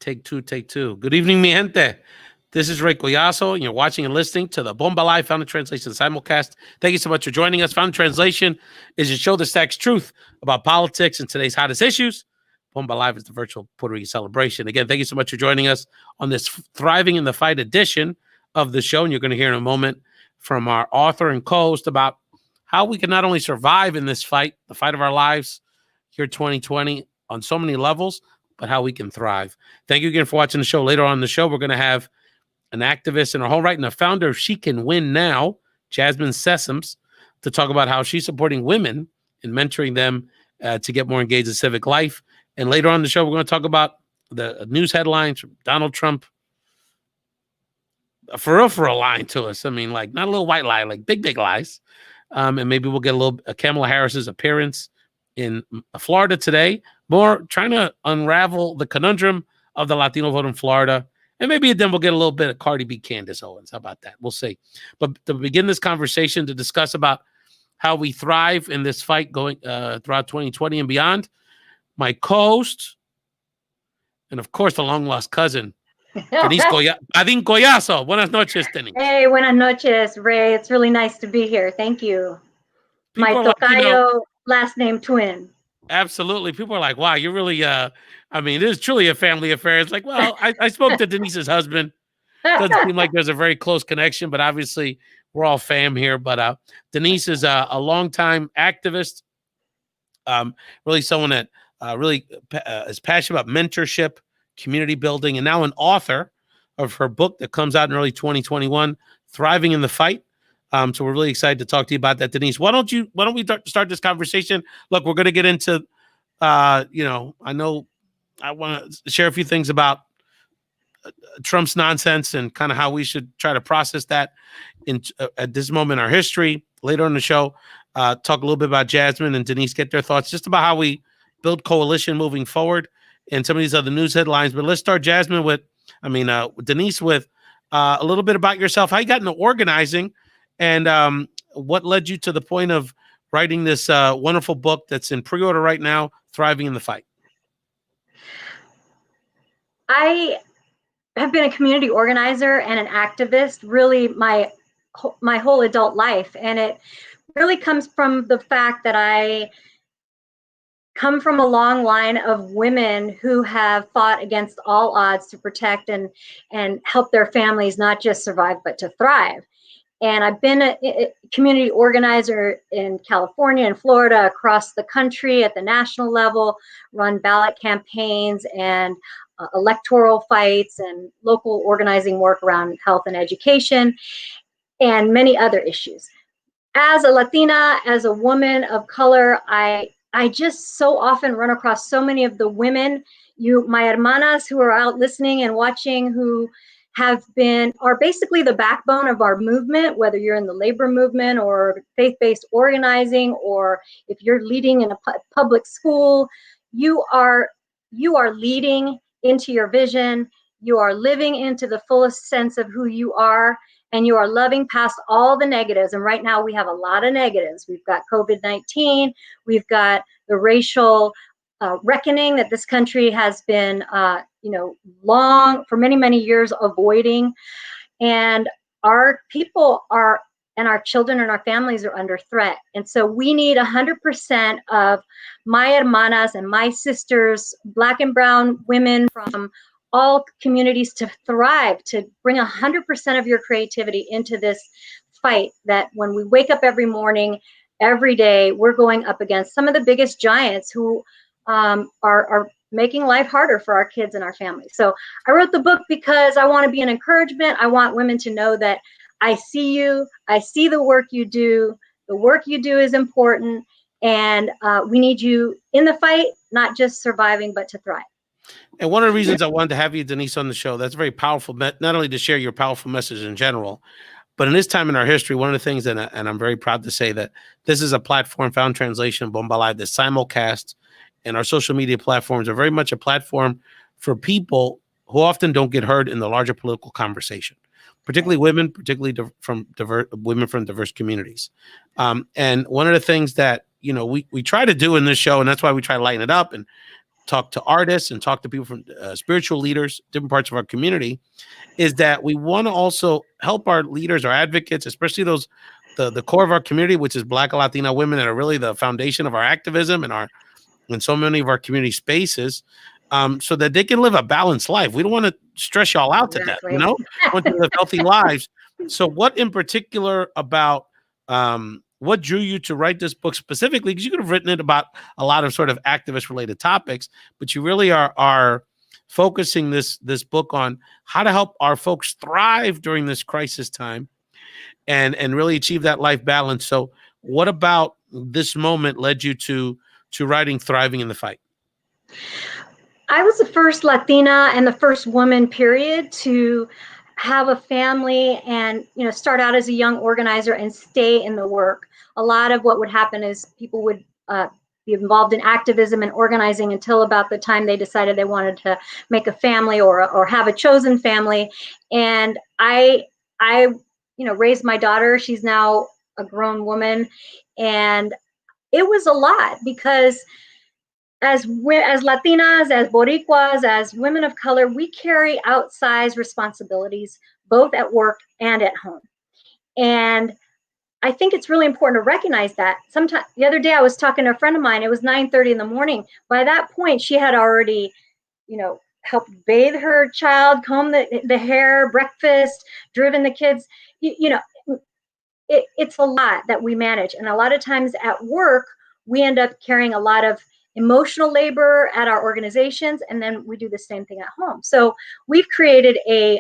Take two, take two. Good evening, mi gente. This is Ray Collazo, and you're watching and listening to the Bomba Live Found in Translation simulcast. Thank you so much for joining us. Found in Translation is a show that stacks truth about politics and today's hottest issues. Bomba Live is the virtual Puerto Rican celebration. Again, thank you so much for joining us on this Thriving in the Fight edition of the show. And you're going to hear in a moment from our author and co-host about how we can not only survive in this fight, the fight of our lives here 2020 on so many levels, but how we can thrive. Thank you again for watching the show. Later on in the show, we're going to have an activist in her whole right and a founder of She Can Win Now, Jasmine Sessoms, to talk about how she's supporting women and mentoring them to get more engaged in civic life. And later on in the show, we're going to talk about the news headlines from Donald Trump. For real lying to us. I mean, like, not a little white lie, like big lies. And maybe we'll get a little Kamala Harris's appearance in Florida today. More trying to unravel the conundrum of the Latino vote in Florida. And maybe then we'll get a little bit of Cardi B, Candace Owens. How about that? We'll see. But to begin this conversation, to discuss about how we thrive in this fight going throughout 2020 and beyond, my co-host, and of course, the long-lost cousin, Denise Padin Collazo. Buenas noches, Denise. Hey, buenas noches, Ray. It's really nice to be here. Thank you. My tocayo, last name twin. Absolutely. People are like, wow, you're really, I mean, it is truly a family affair. It's like, well, I spoke to Denise's husband. Doesn't seem like there's a very close connection, but obviously we're all fam here. But Denise is a longtime activist, really someone that really is passionate about mentorship, community building, and now an author of her book that comes out in early 2021, Thriving in the Fight. So we're really excited to talk to you about that, Denise. Why don't we start this conversation? Look, we're going to get into, I know I want to share a few things about Trump's nonsense and kind of how we should try to process that at this moment in our history. Later in the show, talk a little bit about Jasmine and Denise, get their thoughts just about how we build coalition moving forward and some of these other news headlines. But let's start, Jasmine, Denise, with a little bit about yourself, how you got into organizing, and what led you to the point of writing this wonderful book that's in pre-order right now, Thriving in the Fight. I have been a community organizer and an activist really my whole adult life. And it really comes from the fact that I come from a long line of women who have fought against all odds to protect and help their families not just survive, but to thrive. And I've been a community organizer in California and Florida, across the country at the national level, run ballot campaigns and electoral fights and local organizing work around health and education and many other issues. As a Latina, as a woman of color, I just so often run across so many of the women, my hermanas who are out listening and watching, who are basically the backbone of our movement, whether you're in the labor movement or faith-based organizing, or if you're leading in a public school, you are leading into your vision, you are living into the fullest sense of who you are, and you are loving past all the negatives. And right now we have a lot of negatives. We've got COVID-19, we've got the racial reckoning that this country has been, long for many years avoiding, and our people and our children and our families are under threat. And so we need 100% of my hermanas and my sisters, Black and brown women from all communities, to thrive, to bring 100% of your creativity into this fight, that when we wake up every morning, every day, we're going up against some of the biggest giants who are making life harder for our kids and our families. So I wrote the book because I want to be an encouragement. I want women to know that I see you, I see the work you do. The work you do is important, and we need you in the fight, not just surviving, but to thrive. And one of the reasons I wanted to have you, Denise, on the show, that's very powerful, not only to share your powerful message in general, but in this time in our history, one of the things, and I'm very proud to say that this is a platform, Found Translation, Bomba Live, that simulcast, and our social media platforms are very much a platform for people who often don't get heard in the larger political conversation, particularly women, women from diverse communities. And one of the things that, we try to do in this show, and that's why we try to lighten it up and talk to artists and talk to people from spiritual leaders, different parts of our community, is that we want to also help our leaders, our advocates, especially those the core of our community, which is Black and Latina women that are really the foundation of our activism and our in so many of our community spaces, so that they can live a balanced life. We don't want to stress y'all out to death, Exactly. We want you to live healthy lives. So what in particular about what drew you to write this book specifically? Because you could have written it about a lot of sort of activist related topics, but you really are focusing this book on how to help our folks thrive during this crisis time and really achieve that life balance. So what about this moment led you to writing Thriving in the Fight? I was the first Latina and the first woman, period, to have a family and start out as a young organizer and stay in the work. A lot of what would happen is people would be involved in activism and organizing until about the time they decided they wanted to make a family or have a chosen family. And I raised my daughter. She's now a grown woman, and it was a lot because as Latinas, as Boricuas, as women of color, we carry outsized responsibilities both at work and at home. And I think it's really important to recognize that. Sometime the other day I was talking to a friend of mine. It was 9:30 in the morning. By that point, she had already, helped bathe her child, comb the hair, breakfast, driven the kids. It's a lot that we manage. And a lot of times at work, we end up carrying a lot of emotional labor at our organizations, and then we do the same thing at home. So we've created a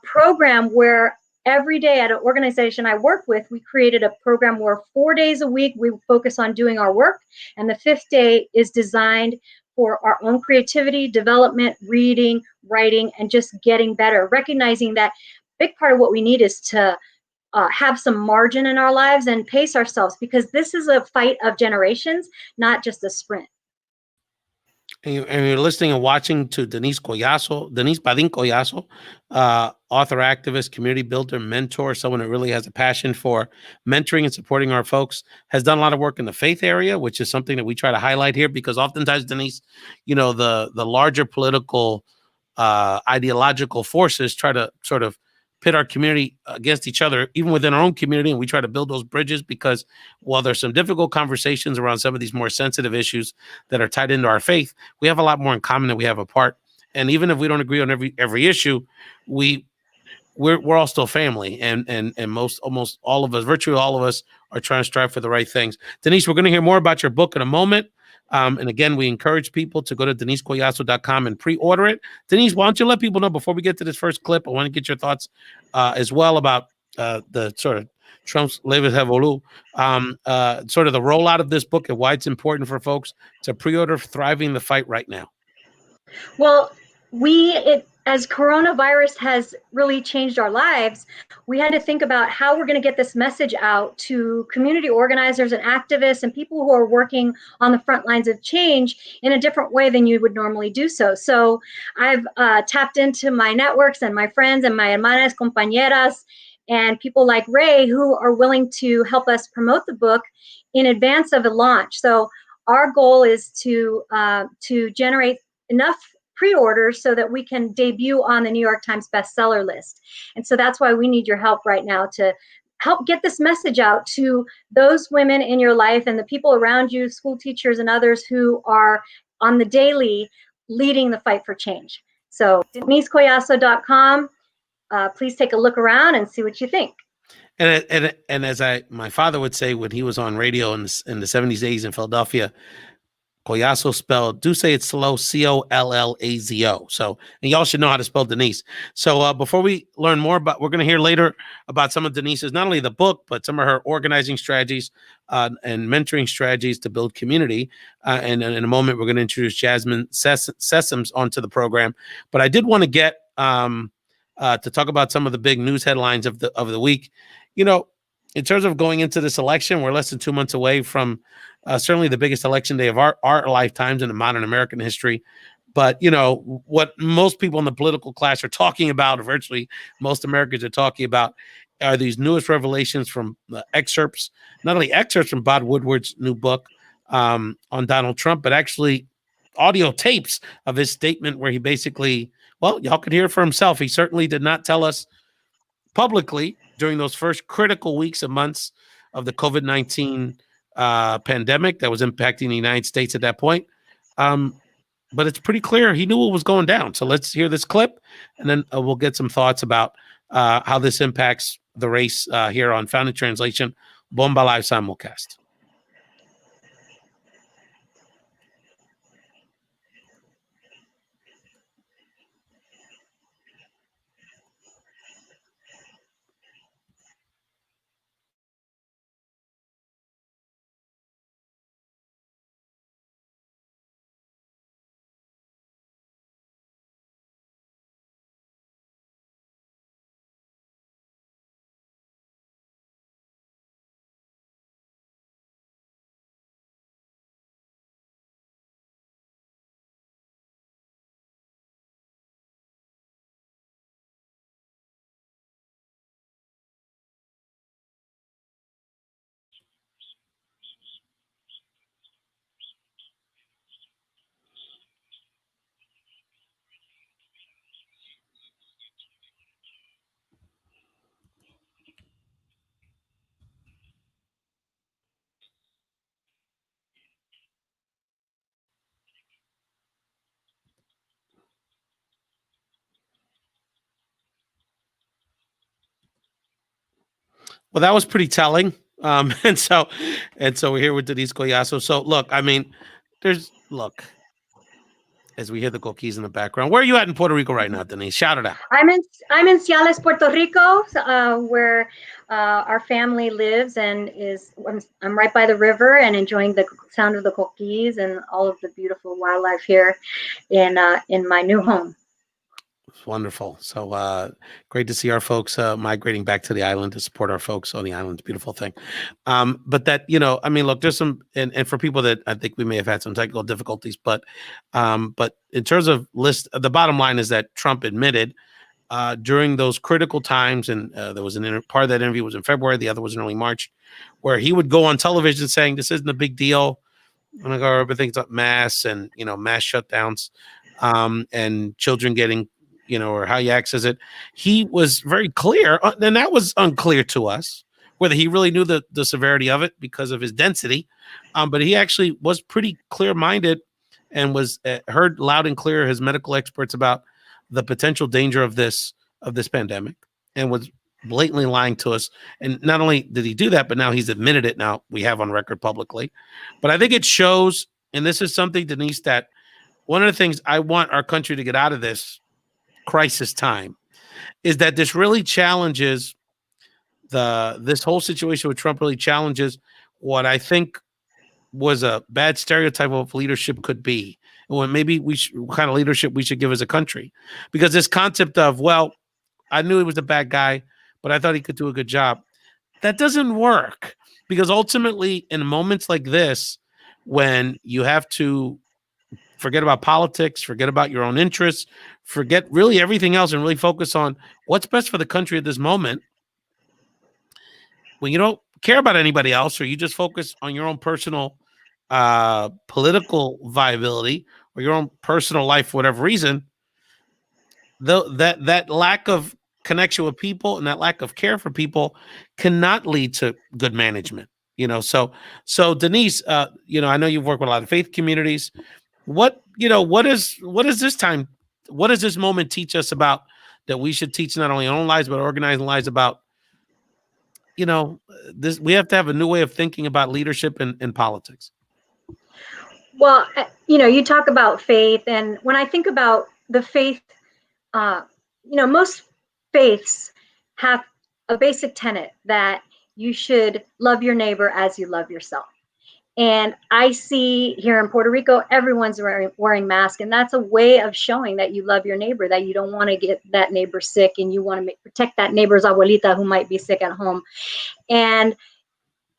program where every day at an organization I work with, we created a program where 4 days a week we focus on doing our work, and the 5th day is designed for our own creativity, development, reading, writing, and just getting better, recognizing that big part of what we need is to have some margin in our lives and pace ourselves, because this is a fight of generations, not just a sprint. And you're listening and watching to Denise Padin Collazo, author, activist, community builder, mentor, someone that really has a passion for mentoring and supporting our folks, has done a lot of work in the faith area, which is something that we try to highlight here, because oftentimes, Denise, the larger political, ideological forces try to sort of pit our community against each other, even within our own community. And we try to build those bridges because while there's some difficult conversations around some of these more sensitive issues that are tied into our faith, we have a lot more in common than we have apart. And even if we don't agree on every issue, we're all still family, and almost all of us, virtually all of us, are trying to strive for the right things. Denise, we're going to hear more about your book in a moment. And again, we encourage people to go to DeniseCollazo.com and pre-order it. Denise, why don't you let people know, before we get to this first clip, I want to get your thoughts as well about the sort of Trump's Levis Revolu, sort of the rollout of this book and why it's important for folks to pre-order Thriving the Fight right now. Well, as coronavirus has really changed our lives, we had to think about how we're going to get this message out to community organizers and activists and people who are working on the front lines of change in a different way than you would normally do so. So I've tapped into my networks and my friends and my hermanas, compañeras, and people like Ray, who are willing to help us promote the book in advance of a launch. So our goal is to generate enough pre-orders so that we can debut on the New York Times bestseller list. And so that's why we need your help right now to help get this message out to those women in your life and the people around you, school teachers and others who are on the daily leading the fight for change. So DeniseCollazo.com, please take a look around and see what you think. And as my father would say when he was on radio in the 70s, 80s in Philadelphia, Collazo spelled, do say it's slow, Collazo. So, and y'all should know how to spell Denise. So before we learn more about, we're going to hear later about some of Denise's, not only the book, but some of her organizing strategies and mentoring strategies to build community. And in a moment, we're going to introduce Jasmine Sessoms onto the program. But I did want to get to talk about some of the big news headlines of the week. In terms of going into this election, we're less than 2 months away from certainly the biggest election day of our lifetimes in the modern American history. But, what most people in the political class are talking about, or virtually most Americans are talking about, are these newest revelations from excerpts, not only excerpts from Bob Woodward's new book on Donald Trump, but actually audio tapes of his statement where he basically, well, y'all could hear it for himself. He certainly did not tell us publicly during those first critical weeks and months of the COVID-19 pandemic that was impacting the United States at that point. But it's pretty clear he knew what was going down. So let's hear this clip, and then we'll get some thoughts about how this impacts the race here on Found in Translation, Bomba Live Simulcast. Well, that was pretty telling. And so we're here with Denise Collazo. So look, I mean, as we hear the coquis in the background. Where are you at in Puerto Rico right now, Denise? Shout it out. I'm in Ciales, Puerto Rico, where our family lives, and I'm right by the river and enjoying the sound of the coquis and all of the beautiful wildlife here in my new home. Wonderful. So great to see our folks migrating back to the island to support our folks on the island. It's a beautiful thing. But that, I mean, look, there's some, and for people that I think we may have had some technical difficulties, but in terms of the bottom line is that Trump admitted during those critical times, and there was part of that interview was in February, the other was in early March, where he would go on television saying, this isn't a big deal. I'm going to go over things like mass and, mass shutdowns and children getting or how you access it. He was very clear, and that was unclear to us, whether he really knew the severity of it because of his density. But he actually was pretty clear-minded and was heard loud and clear his medical experts about the potential danger of this pandemic, and was blatantly lying to us. And not only did he do that, but now he's admitted it. Now we have on record publicly. But I think it shows, and this is something, Denise, that one of the things I want our country to get out of this crisis time is that this really challenges this whole situation with Trump really challenges what I think was a bad stereotype of leadership could be, and what maybe what kind of leadership we should give as a country. Because this concept of, well, I knew he was a bad guy, but I thought he could do a good job. That doesn't work, because ultimately in moments like this, when you have to forget about politics, forget about your own interests, forget really everything else, and really focus on what's best for the country at this moment. When you don't care about anybody else, or you just focus on your own personal political viability or your own personal life for whatever reason, that lack of connection with people and that lack of care for people cannot lead to good management. So Denise, I know you've worked with a lot of faith communities. What does this moment teach us about that we should teach not only our own lives, but organizing lives about, this? We have to have a new way of thinking about leadership and politics. Well, you talk about faith, and when I think about the faith, most faiths have a basic tenet that you should love your neighbor as you love yourself. And I see here in Puerto Rico, everyone's wearing masks, and that's a way of showing that you love your neighbor, that you don't want to get that neighbor sick, and you want to protect that neighbor's abuelita who might be sick at home. And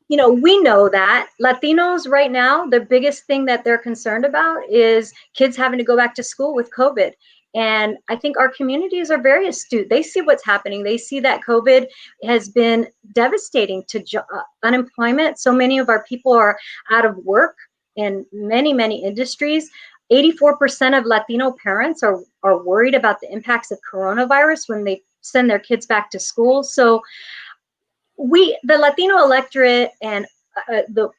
we know that Latinos right now, the biggest thing that they're concerned about is kids having to go back to school with COVID. And I think our communities are very astute. They see what's happening. They see that COVID has been devastating to unemployment. So many of our people are out of work in many, many industries. 84% of Latino parents are worried about the impacts of coronavirus when they send their kids back to school. So the Latino electorate and the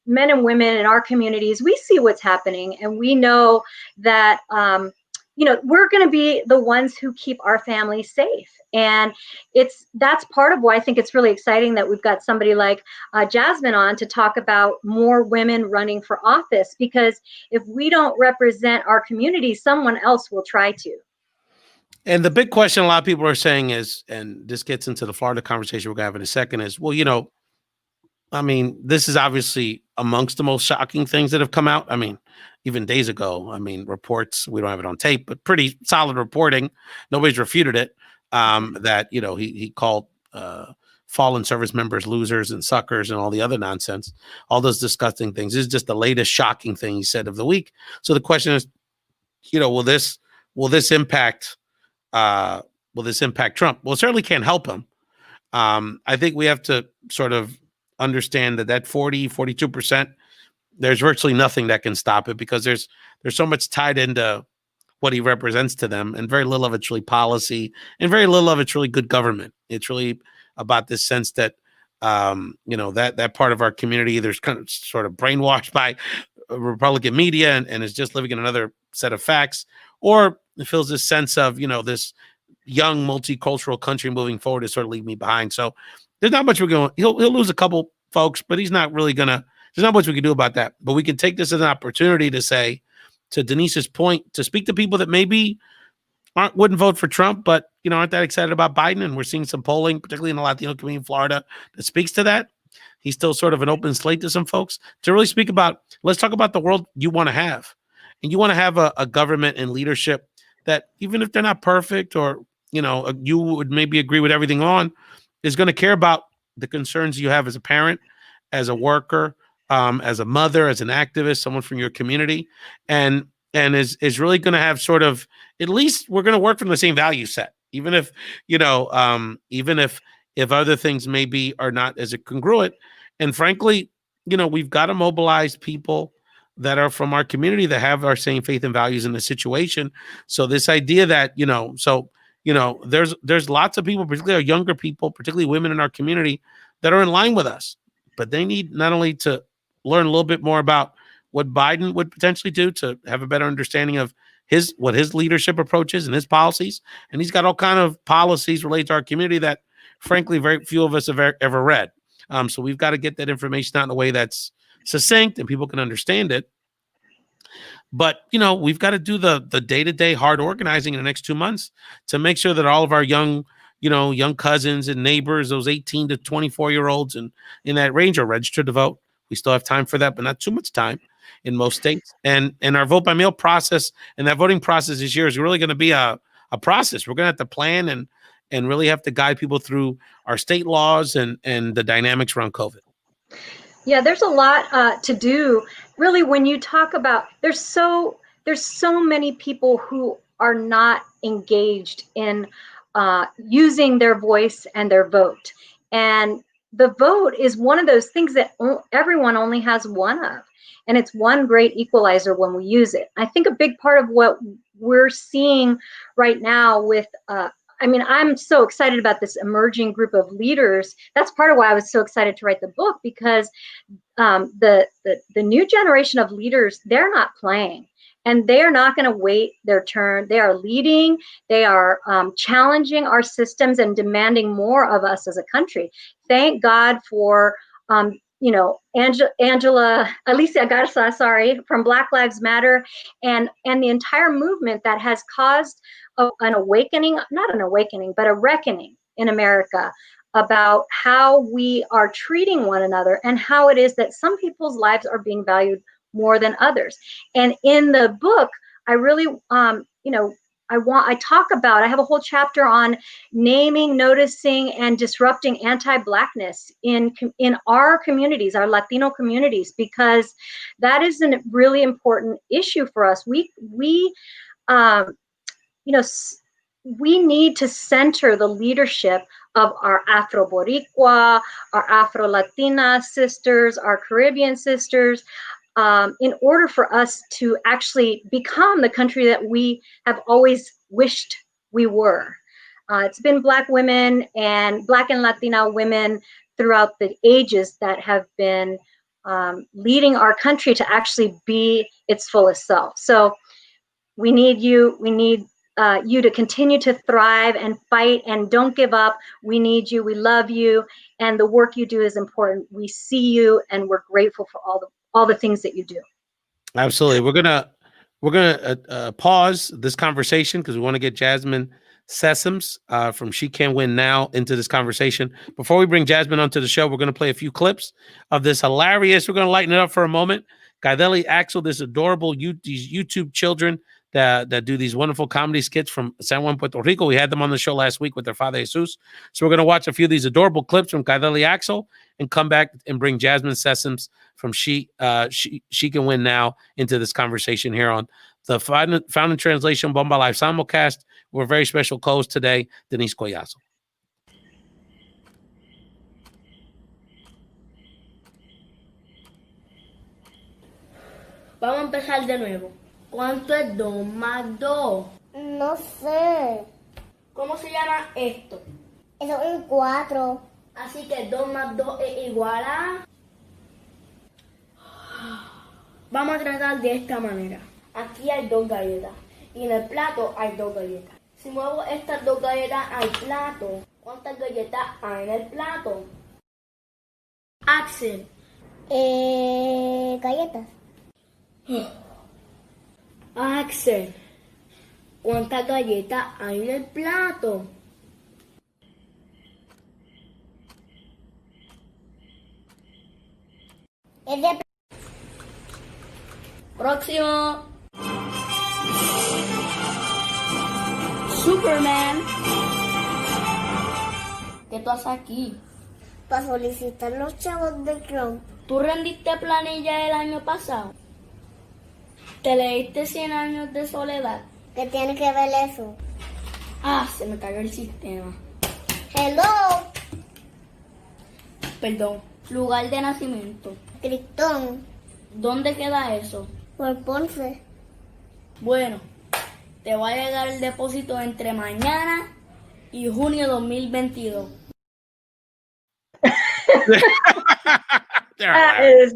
men and women in our communities, we see what's happening, and we know that we're going to be the ones who keep our families safe. And that's part of why I think it's really exciting that we've got somebody like Jasmine on to talk about more women running for office, because if we don't represent our community, someone else will try to. And the big question a lot of people are saying is, and this gets into the Florida conversation we're going to have in a second, is, well, I mean, this is obviously amongst the most shocking things that have come out. I mean, even days ago, I mean, reports, we don't have it on tape, but pretty solid reporting. Nobody's refuted it. That, he called fallen service members losers and suckers and all the other nonsense, all those disgusting things. This is just the latest shocking thing he said of the week. So the question is, will this impact Trump? Well, it certainly can't help him. I think we have to sort of understand that 42%, there's virtually nothing that can stop it, because there's so much tied into what he represents to them, and very little of it's really policy, and very little of it's really good government. It's really about this sense that that part of our community either is kind of sort of brainwashed by Republican media and is just living in another set of facts, or it feels this sense of this young multicultural country moving forward is sort of leaving me behind. So there's not much we're going. He'll lose a couple folks, but he's not really gonna. There's not much we can do about that. But we can take this as an opportunity to say, to Denise's point, to speak to people that maybe wouldn't vote for Trump, but aren't that excited about Biden. And we're seeing some polling, particularly in the Latino community in Florida, that speaks to that. He's still sort of an open slate to some folks to really speak about. Let's talk about the world you want to have, and you want to have a government and leadership that, even if they're not perfect, or you would maybe agree with everything on, is going to care about the concerns you have as a parent, as a worker, as a mother, as an activist, someone from your community, and is really going to have sort of, at least we're going to work from the same value set, even if even if other things maybe are not as congruent. And frankly, we've got to mobilize people that are from our community that have our same faith and values in the situation. So this idea that there's lots of people, particularly our younger people, particularly women in our community, that are in line with us, but they need not only to learn a little bit more about what Biden would potentially do, to have a better understanding of what his leadership approach is and his policies. And he's got all kind of policies related to our community that, frankly, very few of us have ever read. So we've got to get that information out in a way that's succinct and people can understand it. But, we've got to do the day-to-day hard organizing in the next 2 months to make sure that all of our young cousins and neighbors, those 18 to 24-year-olds and in that range, are registered to vote. We still have time for that, but not too much time in most states. And our vote by mail process, and that voting process this year, is really going to be a process. We're going to have to plan and really have to guide people through our state laws and the dynamics around COVID. Yeah, there's a lot to do. Really, when you talk about, there's so many people who are not engaged in using their voice and their vote. And the vote is one of those things that everyone only has one of. And it's one great equalizer when we use it. I think a big part of what we're seeing right now with I'm so excited about this emerging group of leaders. That's part of why I was so excited to write the book, because the new generation of leaders, they're not playing, and they are not going to wait their turn. They are leading. They are challenging our systems and demanding more of us as a country. Thank God for Alicia Garza, from Black Lives Matter, and the entire movement that has caused an awakening, not an awakening, but a reckoning in America about how we are treating one another, and how it is that some people's lives are being valued more than others. And in the book, I really, I have a whole chapter on naming, noticing, and disrupting anti-Blackness in our communities, our Latino communities, because that is a really important issue for us. We need to center the leadership of our Afro-Boricua, our Afro-Latina sisters, our Caribbean sisters, in order for us to actually become the country that we have always wished we were. It's been Black women and Black and Latina women throughout the ages that have been leading our country to actually be its fullest self. So we need you. We need you to continue to thrive and fight and don't give up. We need you. We love you. And the work you do is important. We see you and we're grateful for all the things that you do. Absolutely. We're gonna pause this conversation because we want to get Jasmine Sessoms from She Can Win Now into this conversation. Before we bring Jasmine onto the show, we're going to play a few clips of this hilarious. We're going to lighten it up for a moment. Guidelli Axel, this adorable these YouTube children that do these wonderful comedy skits from San Juan, Puerto Rico. We had them on the show last week with their father Jesus. So we're going to watch a few of these adorable clips from Guidelli Axel and come back and bring Jasmine Sessoms from She Can Win Now into this conversation here on the Found in Translation Bomba Live simulcast. We're a very special co-host today, Denise Collazo. Vamos a empezar de nuevo. ¿Cuánto es 2 más 2? No sé. ¿Cómo se llama esto? Eso es un 4. Así que 2 más 2 es igual a... Vamos a tratar de esta manera. Aquí hay 2 galletas y en el plato hay 2 galletas. Si muevo estas 2 galletas al plato, ¿cuántas galletas hay en el plato? Axel. Galletas. Axel, ¿cuántas galletas hay en el plato? Es de... Próximo. Superman. ¿Qué tú haces aquí? Para solicitar los chavos del club. ¿Tú rendiste planilla el año pasado? ¿Te leíste 100 años de soledad? ¿Qué tiene que ver eso? Ah, se me cayó el sistema. Hello. Perdón. Lugar de nacimiento. Cristón. ¿Dónde queda eso? Por Ponce. Bueno, te va a llegar el depósito entre mañana y junio 2022. That is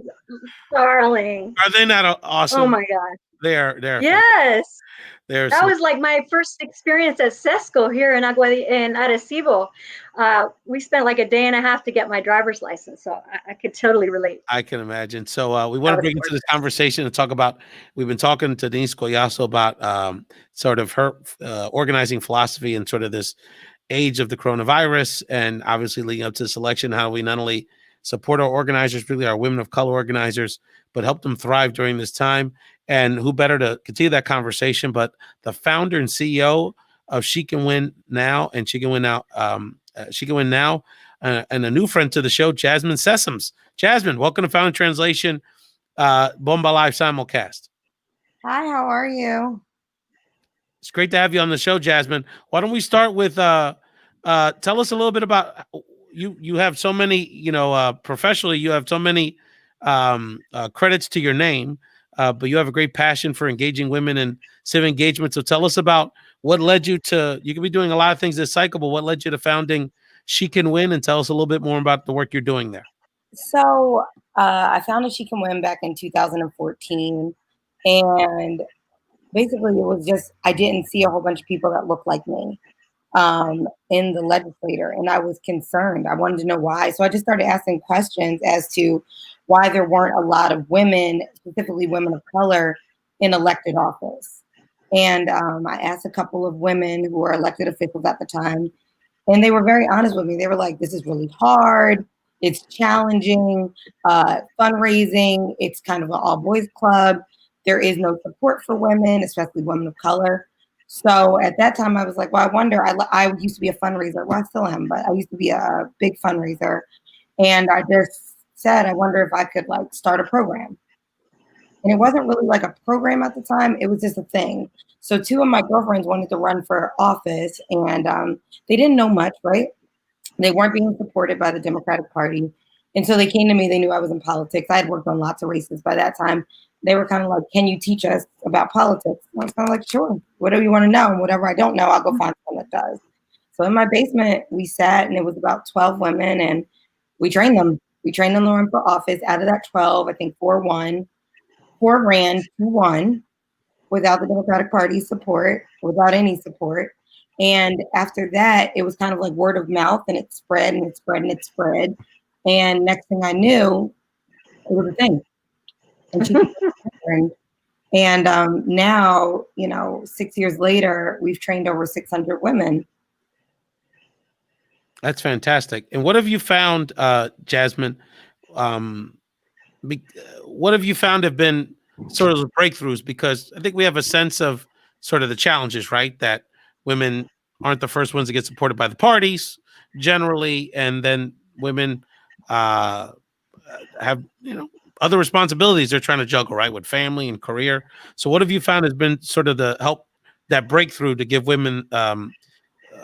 darling. Are they not awesome? Oh my God. They're Yes. that was like my first experience at Sesco here in Arecibo. We spent like a day and a half to get my driver's license, so I could totally relate. I can imagine. So we want to bring into this conversation and talk about. We've been talking to Denise Collazo about sort of her organizing philosophy and sort of this age of the coronavirus, and obviously leading up to this election, how we not only support our organizers, particularly our women of color organizers, but help them thrive during this time. And who better to continue that conversation but the founder and CEO of She Can Win Now and She Can Win Now, and a new friend to the show, Jasmine Sessoms. Jasmine, welcome to Found in Translation Bomba Live simulcast. Hi, how are you? It's great to have you on the show, Jasmine. Why don't we start with tell us a little bit about you have so many, professionally, you have so many credits to your name, but you have a great passion for engaging women in civic engagement. So tell us about what led you to, you could be doing a lot of things this cycle, but what led you to founding She Can Win, and tell us a little bit more about the work you're doing there. So I founded She Can Win back in 2014. And basically it was just, I didn't see a whole bunch of people that looked like me in the legislature. And I was concerned. I wanted to know why. So I just started asking questions as to why there weren't a lot of women, specifically women of color, in elected office. And I asked a couple of women who were elected officials at the time, and they were very honest with me. They were like, this is really hard. It's challenging, fundraising. It's kind of an all boys club. There is no support for women, especially women of color. So at that time I was like, well, I wonder, I used to be a fundraiser. Well, I still am, but I used to be a big fundraiser. And I just said, I wonder if I could like start a program. And it wasn't really like a program at the time. It was just a thing. So two of my girlfriends wanted to run for office, and they didn't know much, right? They weren't being supported by the Democratic Party. And so they came to me, they knew I was in politics. I had worked on lots of races by that time. They were kind of like, can you teach us about politics? And I was kind of like, sure, whatever you want to know. And whatever I don't know, I'll go find someone that does. So in my basement, we sat and it was about 12 women and we trained them. We trained them to run for office. Out of that 12, I think 4 won. 4 ran, 2 won without the Democratic Party's support, without any support. And after that, it was kind of like word of mouth and it spread and it spread and it spread. And next thing I knew, it was a thing. And she and now, 6 years later, we've trained over 600 women. That's fantastic. And what have you found, Jasmine? What have you found have been sort of the breakthroughs? Because I think we have a sense of sort of the challenges, right? That women aren't the first ones to get supported by the parties generally, and then women have other responsibilities they're trying to juggle, right, with family and career. So what have you found has been sort of the help, that breakthrough to give women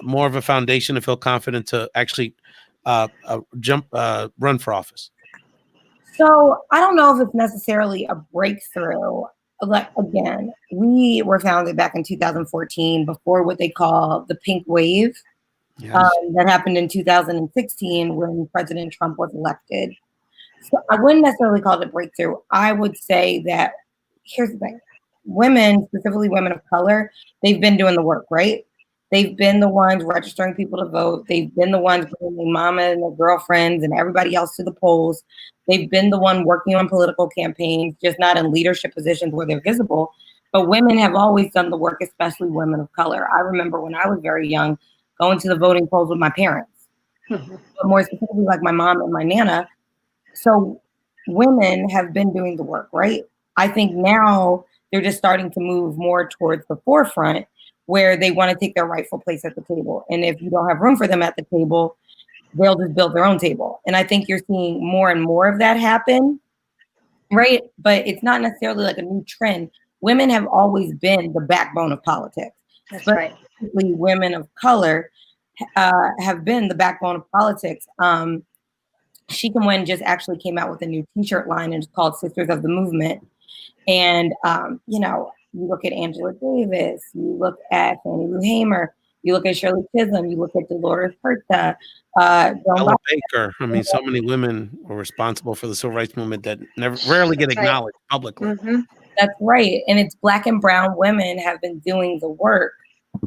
more of a foundation to feel confident to actually run for office? So I don't know if it's necessarily a breakthrough. Like, again, we were founded back in 2014 before what they call the pink wave. Yes. That happened in 2016 when President Trump was elected. So I wouldn't necessarily call it a breakthrough. I would say that, here's the thing. Women, specifically women of color, they've been doing the work, right? They've been the ones registering people to vote. They've been the ones bringing their mama and their girlfriends and everybody else to the polls. They've been the one working on political campaigns, just not in leadership positions where they're visible. But women have always done the work, especially women of color. I remember when I was very young, going to the voting polls with my parents, but more specifically like my mom and my nana. So women have been doing the work, right? I think now they're just starting to move more towards the forefront where they want to take their rightful place at the table. And if you don't have room for them at the table, they'll just build their own table. And I think you're seeing more and more of that happen, right? But it's not necessarily like a new trend. Women have always been the backbone of politics. That's right. Specifically, women of color have been the backbone of politics. She Can Win just actually came out with a new t-shirt line and it's called Sisters of the Movement. And, you look at Angela Davis, you look at Fannie Lou Hamer, you look at Shirley Chisholm, you look at Dolores Huerta, Ella Baker. I mean, so many women were responsible for the civil rights movement that rarely get acknowledged publicly. Mm-hmm. That's right. And it's Black and brown women have been doing the work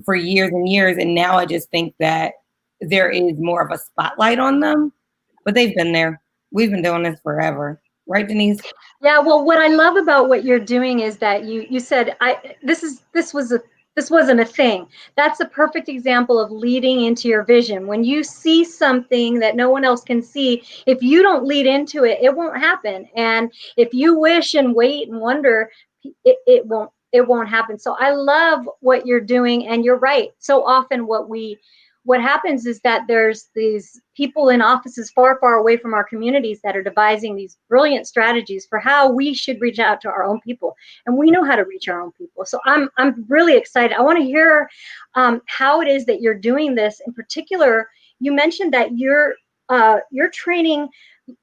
for years and years. And now I just think that there is more of a spotlight on them, but they've been there. We've been doing this forever. Right, Denise? Yeah, well, what I love about what you're doing is that you said this wasn't a thing. That's a perfect example of leading into your vision. When you see something that no one else can see, if you don't lead into it, it won't happen. And if you wish and wait and wonder, it won't happen. So I love what you're doing, and you're right. So often what happens is that there's these people in offices far, far away from our communities that are devising these brilliant strategies for how we should reach out to our own people. And we know how to reach our own people. So I'm really excited. I want to hear how it is that you're doing this. In particular, you mentioned that you're training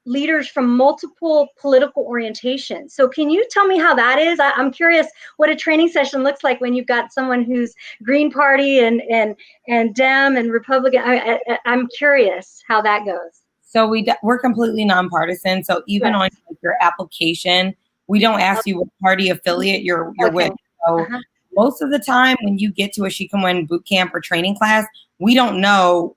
leaders from multiple political orientations. So can you tell me how that is? I'm curious what a training session looks like when you've got someone who's Green Party and Dem and Republican. I'm curious how that goes. So we're completely nonpartisan. So even on your application, we don't ask you what party affiliate you're with. So most of the time when you get to a She Can Win boot camp or training class, we don't know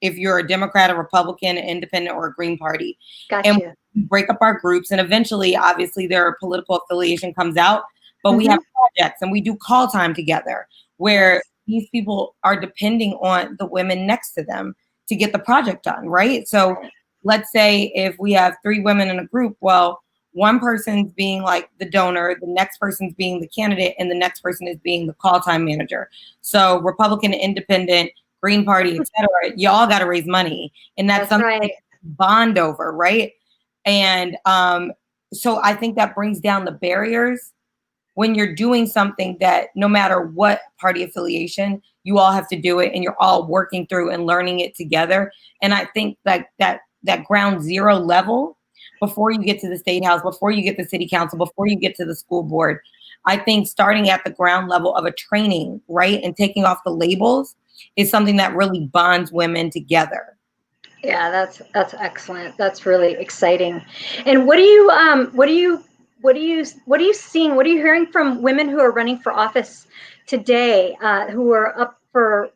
if you're a Democrat, a Republican, an independent, or a Green Party. Gotcha. And we break up our groups. And eventually, obviously, their political affiliation comes out. But we have projects and we do call time together where these people are depending on the women next to them to get the project done, right? So let's say if we have 3 women in a group, well, one person's being like the donor, the next person's being the candidate, and the next person is being the call time manager. So Republican, independent, Green Party, et cetera, you all got to raise money. And that's something to bond over, right? And so I think that brings down the barriers when you're doing something that no matter what party affiliation, you all have to do it and you're all working through and learning it together. And I think that that ground zero level before you get to the state house, before you get to city council, before you get to the school board. I think starting at the ground level of a training, right, and taking off the labels is something that really bonds women together. Yeah, that's excellent. That's really exciting. And what are you seeing? What are you hearing from women who are running for office today, who are up for,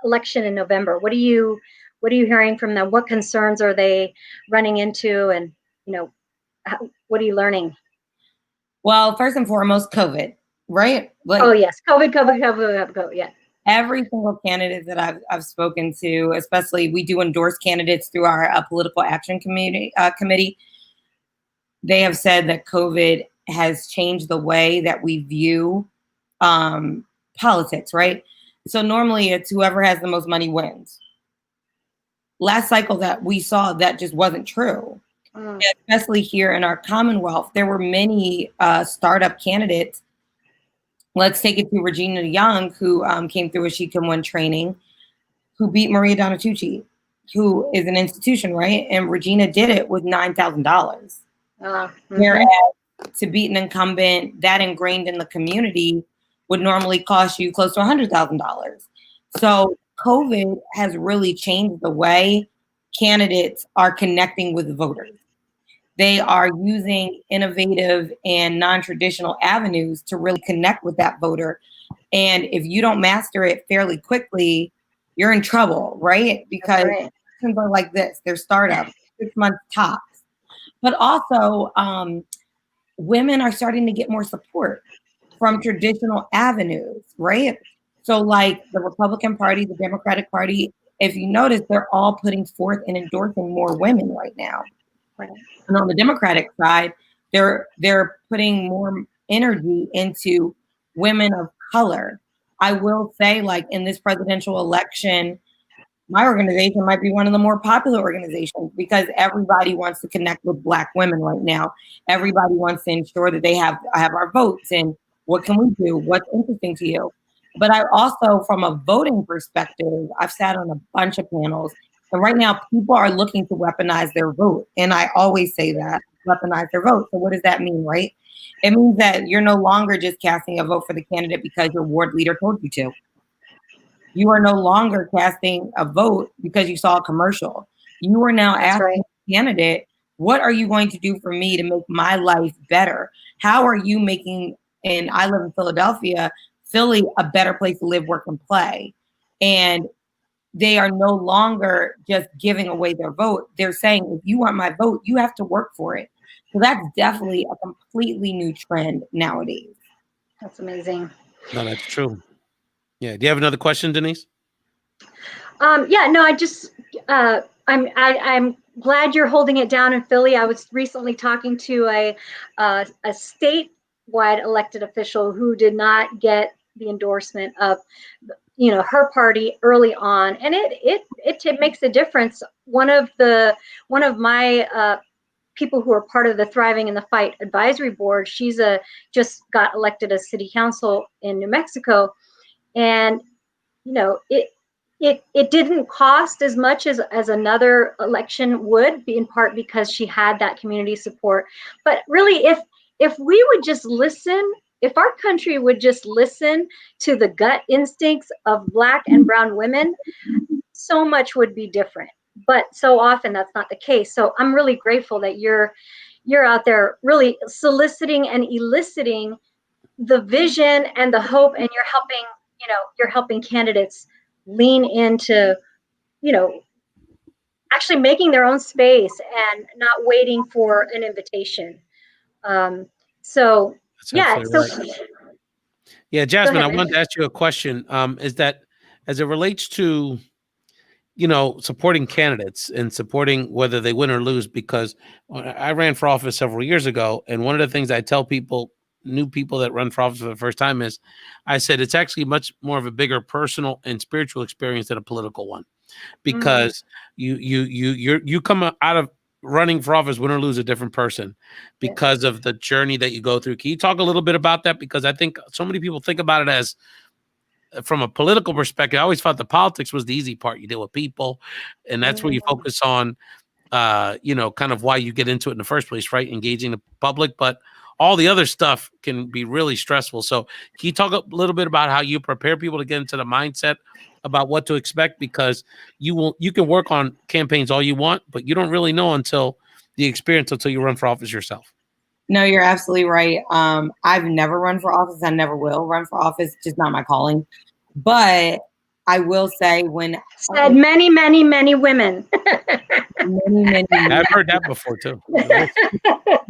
election in November? What are you hearing from them? What concerns are they running into, and what are you learning? Well, first and foremost, COVID, right? Like, oh yes, COVID, yeah. Every single candidate that I've spoken to, especially we do endorse candidates through our political action committee. They have said that COVID has changed the way that we view politics, right? So normally it's whoever has the most money wins. Last cycle that we saw, that just wasn't true. Especially here in our Commonwealth, there were many startup candidates. Let's take it to Regina Young, who came through a She Can Win training, who beat Maria Donatucci, who is an institution, right? And Regina did it with $9,000. Whereas to beat an incumbent that ingrained in the community would normally cost you close to $100,000. So COVID has really changed the way candidates are connecting with voters. They are using innovative and non-traditional avenues to really connect with that voter. And if you don't master it fairly quickly, you're in trouble, right? Because things are like this, they're startups, 6 months tops. But also, women are starting to get more support from traditional avenues, right? So like the Republican Party, the Democratic Party, if you notice, they're all putting forth and endorsing more women right now. Right. And on the Democratic side, they're putting more energy into women of color. I will say, like in this presidential election, my organization might be one of the more popular organizations because everybody wants to connect with Black women right now. Everybody wants to ensure that they have our votes, and what can we do? What's interesting to you? But I also, from a voting perspective, I've sat on a bunch of panels. And right now, people are looking to weaponize their vote. And I always say that, weaponize their vote. So what does that mean, right? It means that you're no longer just casting a vote for the candidate because your ward leader told you to. You are no longer casting a vote because you saw a commercial. You are now asking the candidate, what are you going to do for me to make my life better? How are you making, and I live in Philadelphia, Philly, a better place to live, work, and play? And they are no longer just giving away their vote. They're saying, if you want my vote, you have to work for it. So that's definitely a completely new trend nowadays. That's amazing. No, that's true. Yeah. Do you have another question, Denise? Yeah, no, I'm glad you're holding it down in Philly. I was recently talking to a statewide elected official who did not get the endorsement of her party early on, and it makes a difference. One of my people who are part of the Thriving in the Fight advisory board, she's just got elected as city council in New Mexico, and it didn't cost as much as another election would be, in part because she had that community support. But really, if we would just listen, if our country would just listen to the gut instincts of Black and brown women, so much would be different. But so often that's not the case. So I'm really grateful that you're out there really soliciting and eliciting the vision and the hope, and you're helping candidates lean into, actually making their own space and not waiting for an invitation. So yeah. So yeah, Jasmine, I wanted to ask you a question. Is that as it relates to, supporting candidates and supporting whether they win or lose? Because I ran for office several years ago, and one of the things I tell people, new people that run for office for the first time, is I said it's actually much more of a bigger personal and spiritual experience than a political one, because you come out of running for office, win or lose, a different person because of the journey that you go through. Can you talk a little bit about that? Because I think so many people think about it as, from a political perspective, I always thought the politics was the easy part. You deal with people, and that's where you focus on kind of why you get into it in the first place, right? Engaging the public, but all the other stuff can be really stressful. So can you talk a little bit about how you prepare people to get into the mindset about what to expect? Because you can work on campaigns all you want, but you don't really know until you run for office yourself. No, you're absolutely right. I've never run for office. I never will run for office. Just not my calling. But I will say said many, many, many women. many. I've heard that before too.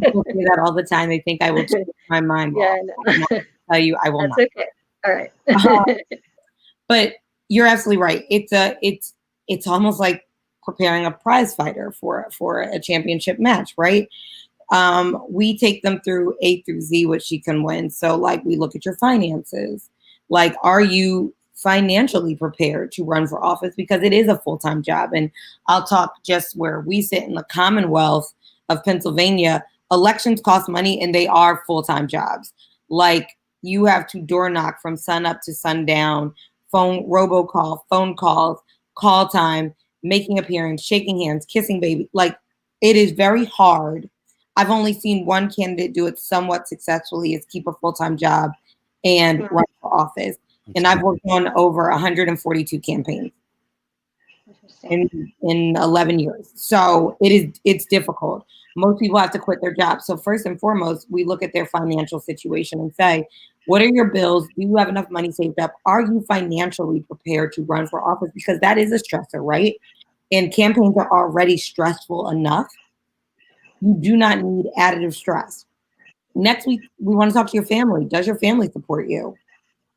People say that all the time. They think I will change my mind. Yeah, I know. Tell you, I will That's not. okay. All right. But you're absolutely right. It's almost like preparing a prize fighter for a championship match, right? We take them through A through Z what she can win. So like we look at your finances. Like, are you financially prepared to run for office? Because it is a full-time job. And I'll talk just where we sit in the Commonwealth of Pennsylvania. Elections cost money and they are full-time jobs. Like, you have to door knock from sun up to sundown, robocall, phone calls, call time, making appearance, shaking hands, kissing baby. Like, it is very hard. I've only seen one candidate do it somewhat successfully, is keep a full-time job and run for office. And I've worked on over 142 campaigns in 11 years. So it's difficult. Most people have to quit their job. So first and foremost, we look at their financial situation and say, what are your bills? Do you have enough money saved up? Are you financially prepared to run for office? Because that is a stressor, right? And campaigns are already stressful enough. You do not need additive stress. Next week, we want to talk to your family. Does your family support you?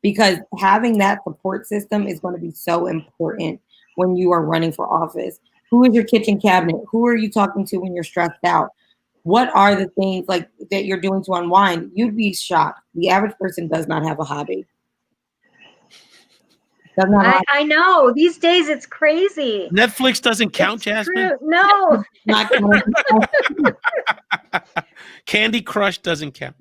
Because having that support system is going to be so important when you are running for office. Who is your kitchen cabinet? Who are you talking to when you're stressed out? What are the things like that you're doing to unwind? You'd be shocked. The average person does not have a hobby. I know. These days it's crazy. Netflix doesn't count, Jasmine? True. No. Candy Crush doesn't count.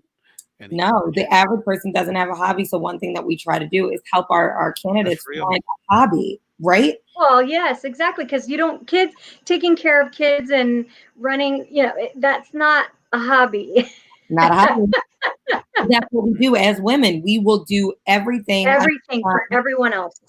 No, the average person doesn't have a hobby. So one thing that we try to do is help our candidates find a hobby, right? Well, yes, exactly. Because kids taking care of kids and running, that's not a hobby. Not a hobby. That's what we do as women. We will do everything for everyone else.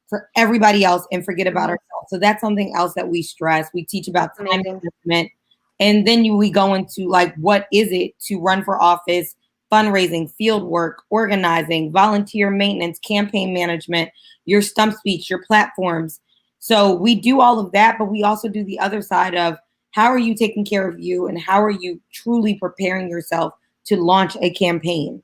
For everybody else and forget about ourselves. So that's something else that we stress. We teach about time management. And then we go into like, what is it to run for office? Fundraising, field work, organizing, volunteer maintenance, campaign management, your stump speech, your platforms. So we do all of that, but we also do the other side of how are you taking care of you and how are you truly preparing yourself to launch a campaign?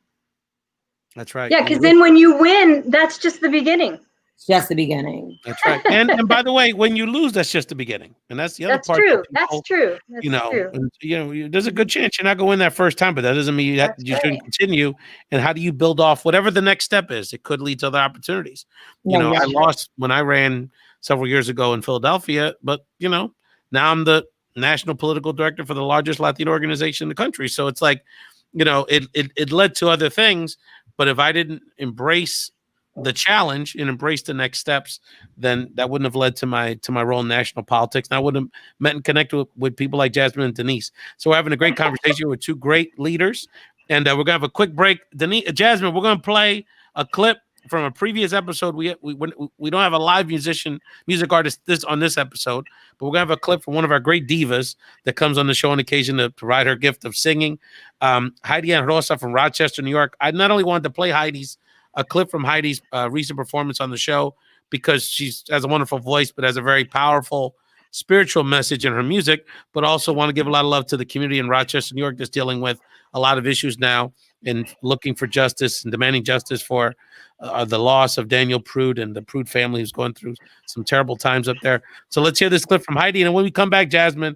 That's right. Yeah, because then when you win, that's just the beginning. It's just the beginning. That's right. And by the way, when you lose, that's just the beginning. And that's the other part. That's true. There's a good chance you're not going to win that first time, but that doesn't mean you shouldn't continue. And how do you build off whatever the next step is? It could lead to other opportunities. I lost when I ran several years ago in Philadelphia, but now I'm the national political director for the largest Latino organization in the country. So it's like, it led to other things. But if I didn't embrace the challenge and embrace the next steps, then that wouldn't have led to my role in national politics. And I wouldn't have met and connected with people like Jasmine and Denise. So we're having a great conversation with two great leaders. And we're going to have a quick break. Jasmine, we're going to play a clip from a previous episode. We don't have a live music artist on this episode, but we're going to have a clip from one of our great divas that comes on the show on occasion to provide her gift of singing. Heidi Ann Rosa from Rochester, New York. I not only wanted to play a clip from Heidi's recent performance on the show because she has a wonderful voice, but has a very powerful spiritual message in her music, but also want to give a lot of love to the community in Rochester, New York, that's dealing with a lot of issues now and looking for justice and demanding justice for the loss of Daniel Prude and the Prude family who's going through some terrible times up there. So let's hear this clip from Heidi. And when we come back, Jasmine,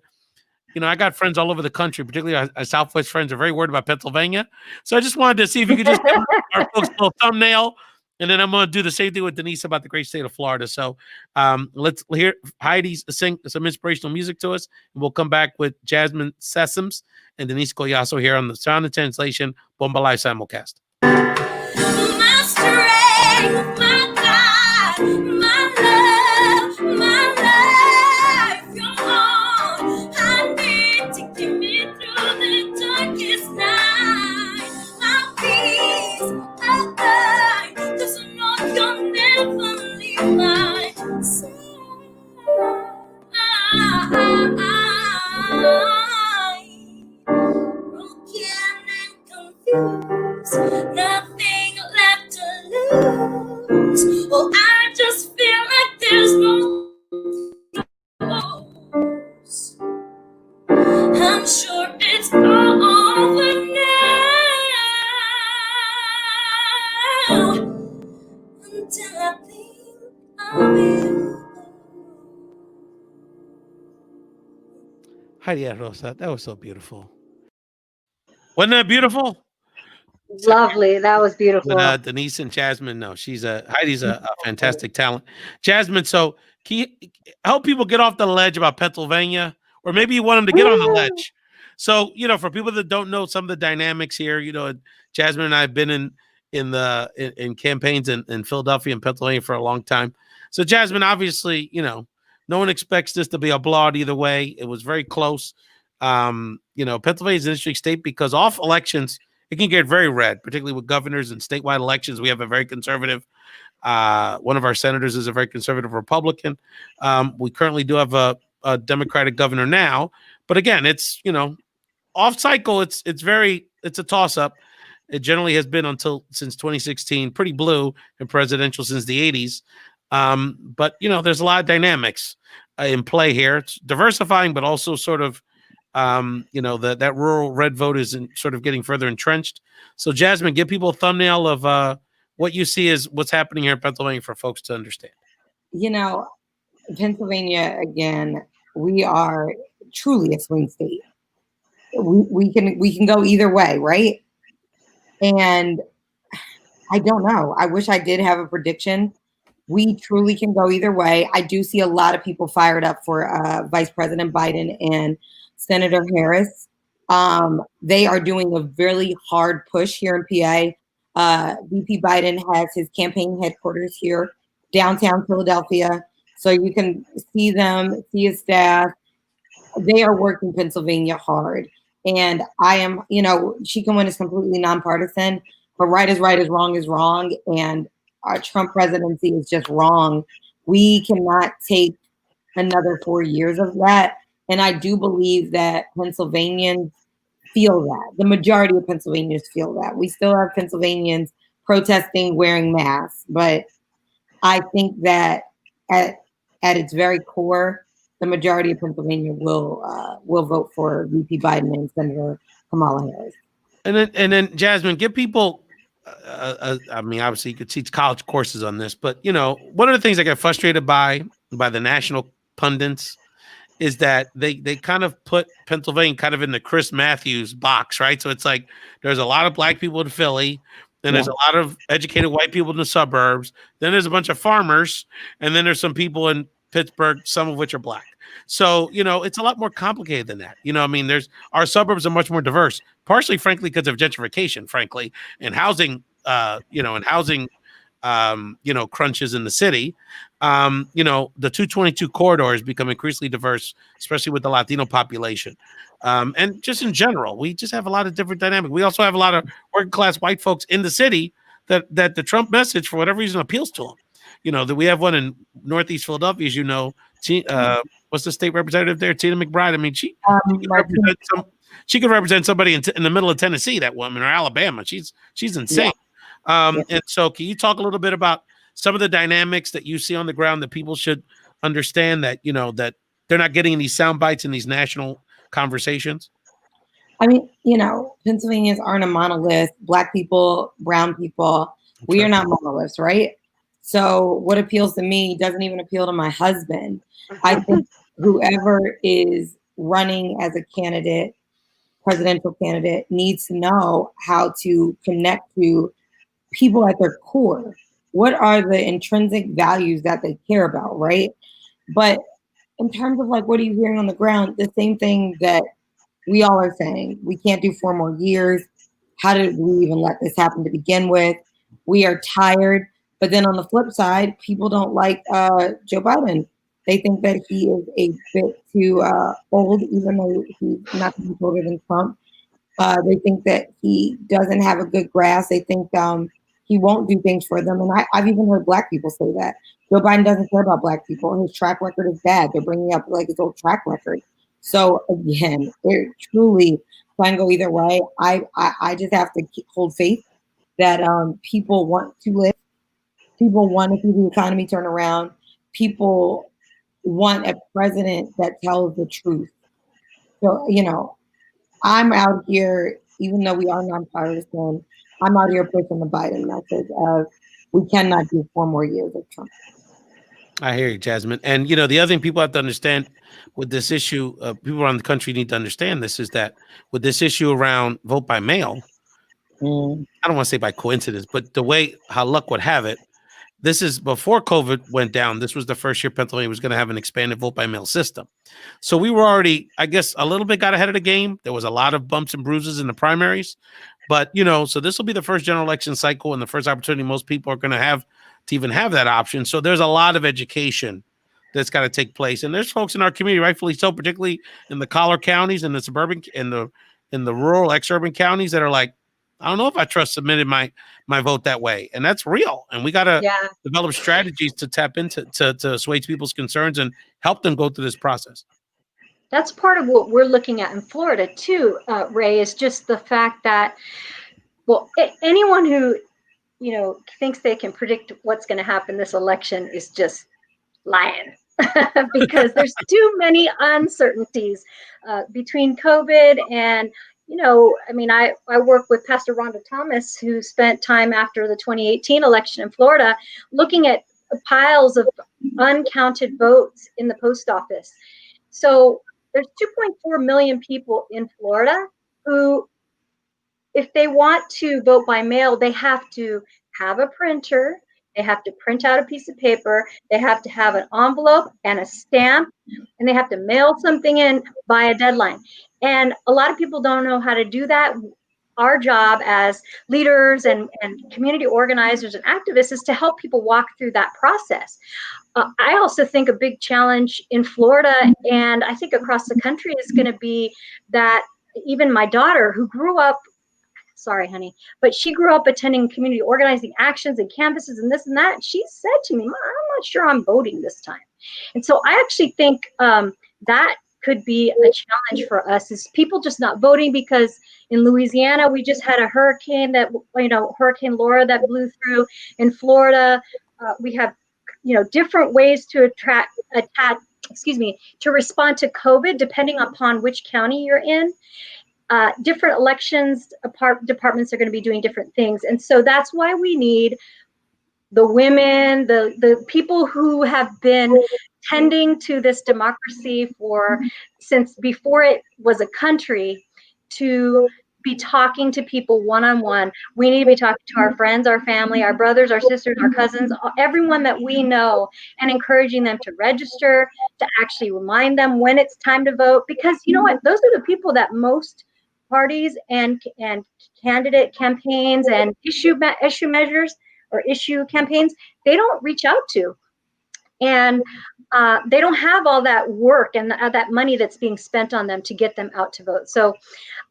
I got friends all over the country, particularly our Southwest friends are very worried about Pennsylvania. So I just wanted to see if you could just give our folks a little thumbnail. And then I'm going to do the same thing with Denise about the great state of Florida. So let's hear Heidi sing some inspirational music to us. And we'll come back with Jasmine Sessoms and Denise Collazo here on the Sound and Translation Bomba Live simulcast. My strength, my God, my love, my life, you're all Broken and confused, nothing left to lose. Oh, I just feel like there's no close. I'm sure it's all over now until I think of you. Heidi Rosa, that was so beautiful. Wasn't that beautiful? Lovely. That was beautiful. With Denise and Jasmine, no, Heidi's a fantastic talent. Jasmine, so can you help people get off the ledge about Pennsylvania, or maybe you want them to get on the ledge? So, for people that don't know some of the dynamics here, Jasmine and I have been in campaigns in Philadelphia and Pennsylvania for a long time. So, Jasmine, obviously, no one expects this to be a blowout either way. It was very close. Pennsylvania is an interesting state because off elections, it can get very red, particularly with governors and statewide elections. We have a very conservative, one of our senators is a very conservative Republican. We currently do have a Democratic governor now, but again, it's, off cycle. It's a toss up. It generally has been since 2016, pretty blue and presidential since the 80s. But there's a lot of dynamics in play here. It's diversifying, but also sort of, that rural red vote is sort of getting further entrenched. So, Jasmine, give people a thumbnail of what you see as what's happening here in Pennsylvania for folks to understand. Pennsylvania, again, we are truly a swing state. We can go either way, right? And I don't know. I wish I did have a prediction. We truly can go either way. I do see a lot of people fired up for Vice President Biden and Senator Harris. They are doing a really hard push here in PA. VP Biden has his campaign headquarters here, downtown Philadelphia. So you can see them, see his staff. They are working Pennsylvania hard. And I am, she can win is completely nonpartisan, but right is wrong. And our Trump presidency is just wrong. We cannot take another 4 years of that. And I do believe that Pennsylvanians feel that. The majority of Pennsylvanians feel that. We still have Pennsylvanians protesting, wearing masks. But I think that at its very core, the majority of Pennsylvania will vote for VP Biden and Senator Kamala Harris. And then Jasmine, give people. I mean, obviously, you could teach college courses on this, but one of the things I get frustrated by the national pundits is that they kind of put Pennsylvania kind of in the Chris Matthews box, right? So it's like there's a lot of black people in Philly, then there's a lot of educated white people in the suburbs, then there's a bunch of farmers, and then there's some people in Pittsburgh, some of which are black. So, it's a lot more complicated than that. I mean, our suburbs are much more diverse, partially, frankly, because of gentrification, frankly, and housing, crunches in the city. The 222 corridor has become increasingly diverse, especially with the Latino population. And just in general, we just have a lot of different dynamics. We also have a lot of working class white folks in the city that the Trump message, for whatever reason, appeals to them. That we have one in Northeast Philadelphia, as what's the state representative there? Tina McBride. I mean, she could represent somebody in the middle of Tennessee, that woman, or Alabama. She's insane. And so can you talk a little bit about some of the dynamics that you see on the ground that people should understand, that, that they're not getting these sound bites in these national conversations? I mean, Pennsylvanians aren't a monolith. Black people, brown people, we are not monoliths, right? So what appeals to me doesn't even appeal to my husband. I think whoever is running as a candidate, presidential candidate, needs to know how to connect to people at their core. What are the intrinsic values that they care about, right? But in terms of what are you hearing on the ground? The same thing that we all are saying. We can't do 4 more years. How did we even let this happen to begin with? We are tired. But then on the flip side, people don't like Joe Biden. They think that he is a bit too old, even though he's not much older than Trump. They think that he doesn't have a good grasp. They think he won't do things for them. And I've even heard black people say that. Joe Biden doesn't care about black people. His track record is bad. They're bringing up like his old track record. So again, it truly can go either way. I just have to hold faith that people want to live. People want to see the economy turn around. People want a president that tells the truth. So, I'm out here, even though we are nonpartisan, I'm out here pushing the Biden message of we cannot do 4 more years of Trump. I hear you, Jasmine. And, the other thing people have to understand with this issue, people around the country need to understand this, is that with this issue around vote by mail, I don't want to say by coincidence, but the way how luck would have it, this is before COVID went down. This was the first year Pennsylvania was going to have an expanded vote by mail system. So we were already, I guess, a little bit got ahead of the game. There was a lot of bumps and bruises in the primaries. But, so this will be the first general election cycle and the first opportunity most people are going to have to even have that option. So there's a lot of education that's got to take place. And there's folks in our community, rightfully so, particularly in the collar counties and the suburban, in the rural exurban counties that are like, I don't know if I trust submitted my vote that way. And that's real. And we got to develop strategies to tap into to assuage people's concerns and help them go through this process. That's part of what we're looking at in Florida too, Ray, is just the fact that, well, anyone who, thinks they can predict what's going to happen this election is just lying. Because there's too many uncertainties between COVID and, I work with Pastor Rhonda Thomas, who spent time after the 2018 election in Florida looking at piles of uncounted votes in the post office. So there's 2.4 million people in Florida who, if they want to vote by mail, they have to have a printer. They have to print out a piece of paper. They have to have an envelope and a stamp, and they have to mail something in by a deadline. And a lot of people don't know how to do that. Our job as leaders and community organizers and activists is to help people walk through that process. I also think a big challenge in Florida, and I think across the country, is going to be that even my daughter, who grew up, sorry, honey, but she grew up attending community organizing actions and campuses and this and that. She said to me, Mom, I'm not sure I'm voting this time. And so I actually think that could be a challenge for us, is people just not voting, because in Louisiana, we just had a hurricane that, Hurricane Laura that blew through. In Florida, we have, different ways to to respond to COVID, depending upon which county you're in. Different elections departments are going to be doing different things. And so that's why we need the women, the people who have been tending to this democracy since before it was a country, to be talking to people one-on-one. We need to be talking to our friends, our family, our brothers, our sisters, our cousins, everyone that we know, and encouraging them to register, to actually remind them when it's time to vote. Because you know what? Those are the people that most parties and candidate campaigns and issue measures or issue campaigns, they don't reach out to. And they don't have all that work and that money that's being spent on them to get them out to vote. So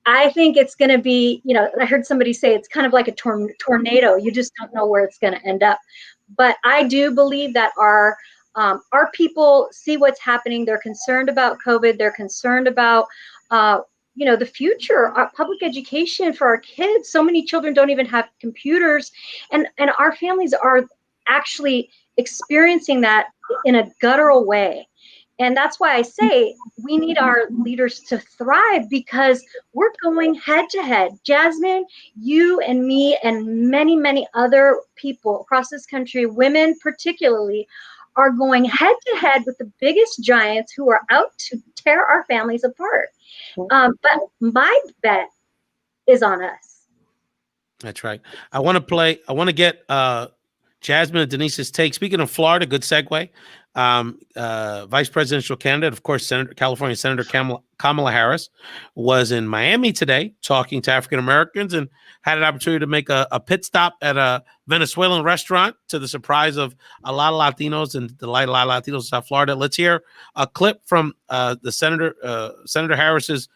I think it's going to be, I heard somebody say it's kind of like a tornado. You just don't know where it's going to end up. But I do believe that our people see what's happening. They're concerned about COVID. They're concerned about, the future, our public education for our kids. So many children don't even have computers, and our families are actually experiencing that in a guttural way. And that's why I say we need our leaders to thrive, because we're going head to head. Jasmine, you and me and many, many other people across this country, women particularly, are going head to head with the biggest giants who are out to tear our families apart. But my bet is on us. That's right. I want to get Jasmine and Denise's take. Speaking of Florida, good segue. Vice presidential candidate, of course, California Senator Kamala Harris was in Miami today talking to African Americans and had an opportunity to make a pit stop at a Venezuelan restaurant, to the surprise of a lot of Latinos and delight a lot of Latinos in South Florida. Let's hear a clip from the Senator Harris's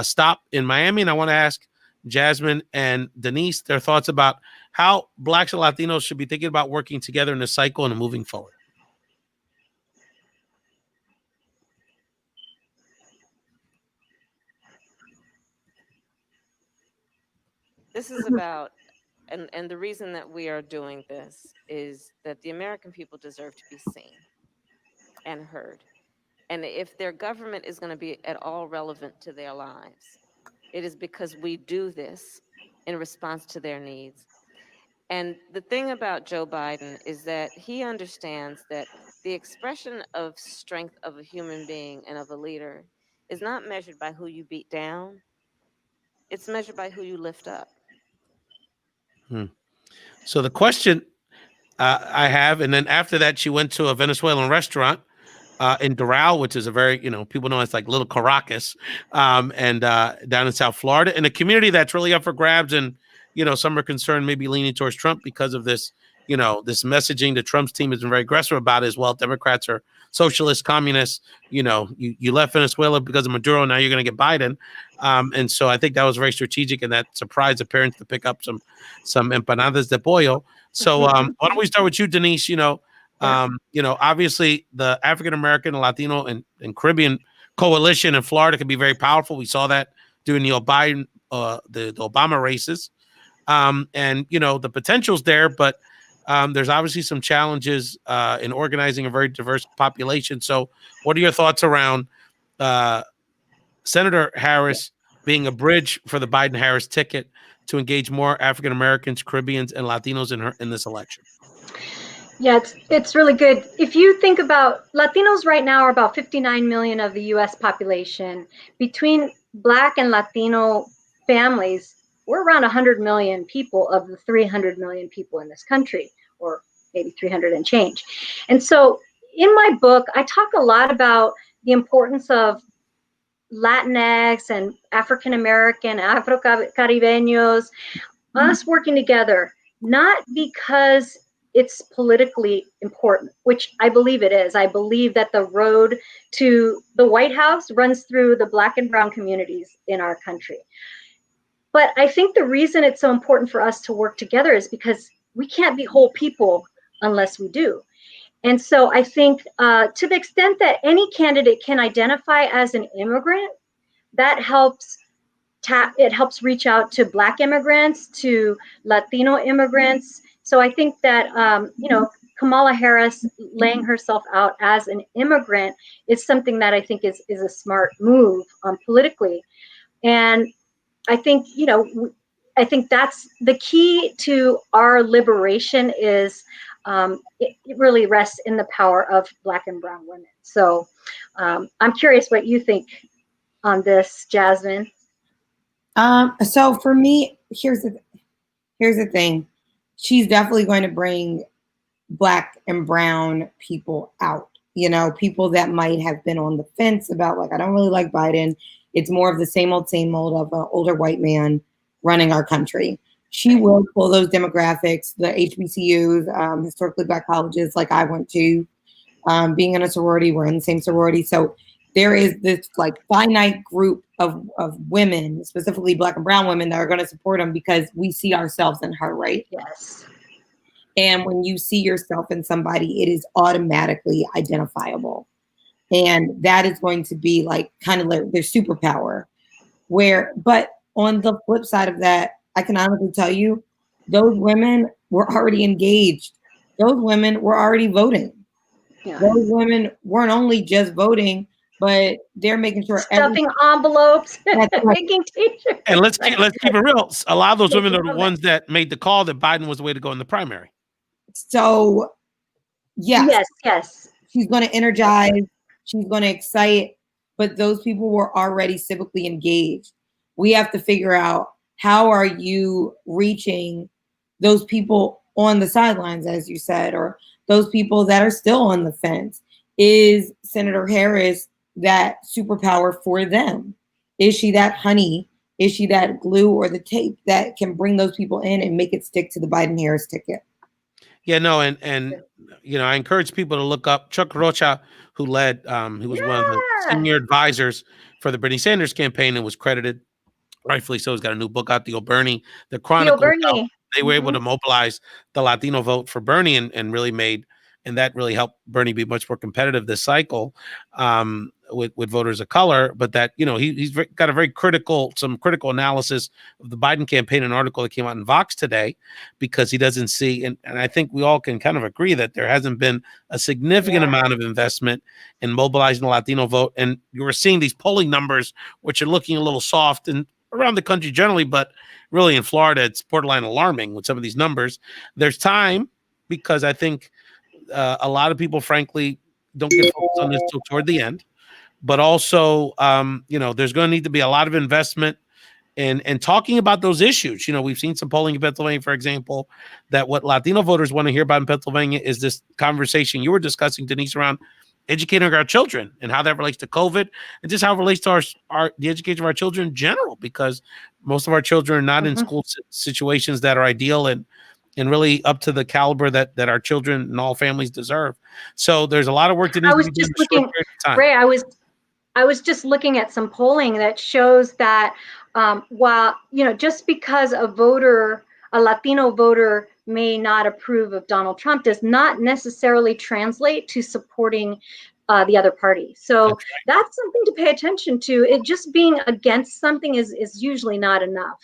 stop in Miami, and I want to ask Jasmine and Denise their thoughts about how Blacks and Latinos should be thinking about working together in this cycle and moving forward. This is about, and the reason that we are doing this is that the American people deserve to be seen and heard. And if their government is going to be at all relevant to their lives, it is because we do this in response to their needs. And the thing about Joe Biden is that he understands that the expression of strength of a human being and of a leader is not measured by who you beat down, it's measured by who you lift up. So the question I have, and then after that, she went to a Venezuelan restaurant in Doral, which is a very, people know it's like Little Caracas, and down in South Florida, in a community that's really up for grabs. And, some are concerned maybe leaning towards Trump because of this, this messaging that Trump's team has been very aggressive about as well. Democrats are socialists, communists. You left Venezuela because of Maduro. Now you're going to get Biden. And so I think that was very strategic, and that surprised the parents to pick up some empanadas de pollo. So why don't we start with you, Denise? Obviously the African American, Latino, and Caribbean coalition in Florida can be very powerful. We saw that during the Obama races, and the potential's there, but there's obviously some challenges in organizing a very diverse population. So, what are your thoughts around Senator Harris being a bridge for the Biden-Harris ticket to engage more African Americans, Caribbeans, and Latinos in this election? Yeah, it's really good. If you think about Latinos right now are about 59 million of the US population. Between Black and Latino families, we're around 100 million people of the 300 million people in this country, or maybe 300 and change. And so in my book, I talk a lot about the importance of Latinx and African American, Afro-Caribeños, us working together, not because it's politically important, which I believe it is. I believe that the road to the White House runs through the Black and brown communities in our country. But I think the reason it's so important for us to work together is because we can't be whole people unless we do. And so I think to the extent that any candidate can identify as an immigrant, that helps reach out to Black immigrants, to Latino immigrants. So I think that, Kamala Harris laying herself out as an immigrant is something that I think is a smart move politically. And I think, I think that's the key to our liberation is it really rests in the power of Black and brown women. So I'm curious what you think on this, Jasmine. So for me, here's the thing. She's definitely going to bring Black and brown people out, people that might have been on the fence about, like, I don't really like Biden. It's more of the same old of an older white man running our country. She will pull those demographics, the HBCUs, historically Black colleges like I went to, being in a sorority, we're in the same sorority. So there is this like finite group of women, specifically Black and brown women, that are going to support him because we see ourselves in her, right? Yes. And when you see yourself in somebody, it is automatically identifiable. And that is going to be like kind of like their superpower. But on the flip side of that, I can honestly tell you, those women were already engaged. Those women were already voting. Yeah. Those women weren't only just voting, but they're making sure stuffing envelopes, making t-shirts. And let's keep it real. A lot of those women are the ones that made the call that Biden was the way to go in the primary. So, yes, she's going to energize, she's going to excite, but those people were already civically engaged. We have to figure out, how are you reaching those people on the sidelines, as you said, or those people that are still on the fence? Is Senator Harris that superpower for them? Is she that honey? Is she that glue or the tape that can bring those people in and make it stick to the Biden-Harris ticket? Yeah, no, and I encourage people to look up Chuck Rocha, who led, who was one of the senior advisors for the Bernie Sanders campaign and was credited, rightfully so. He's got a new book out, The Bernie, the Chronicle. They were able to mobilize the Latino vote for Bernie and really that really helped Bernie be much more competitive this cycle. with voters of color, but that, you know, he's got a very critical analysis of the Biden campaign, an article that came out in Vox today, because he doesn't see, and I think we all can kind of agree that there hasn't been a significant amount of investment in mobilizing the Latino vote. And you were seeing these polling numbers, which are looking a little soft and around the country generally, but really in Florida, it's borderline alarming with some of these numbers. There's time, because I think a lot of people, frankly, don't get focused on this till toward the end. But also, you know, there's going to need to be a lot of investment in talking about those issues. You know, we've seen some polling in Pennsylvania, for example, that what Latino voters want to hear about in Pennsylvania is this conversation you were discussing, Denise, around educating our children and how that relates to COVID, and just how it relates to the education of our children in general, because most of our children are not in school situations that are ideal and really up to the caliber that our children and all families deserve. So there's a lot of work that needs to be done in a short period of time. Ray, I was just looking at some polling that shows that while, you know, just because a Latino voter may not approve of Donald Trump does not necessarily translate to supporting the other party. So that's something to pay attention to. It just being against something is usually not enough.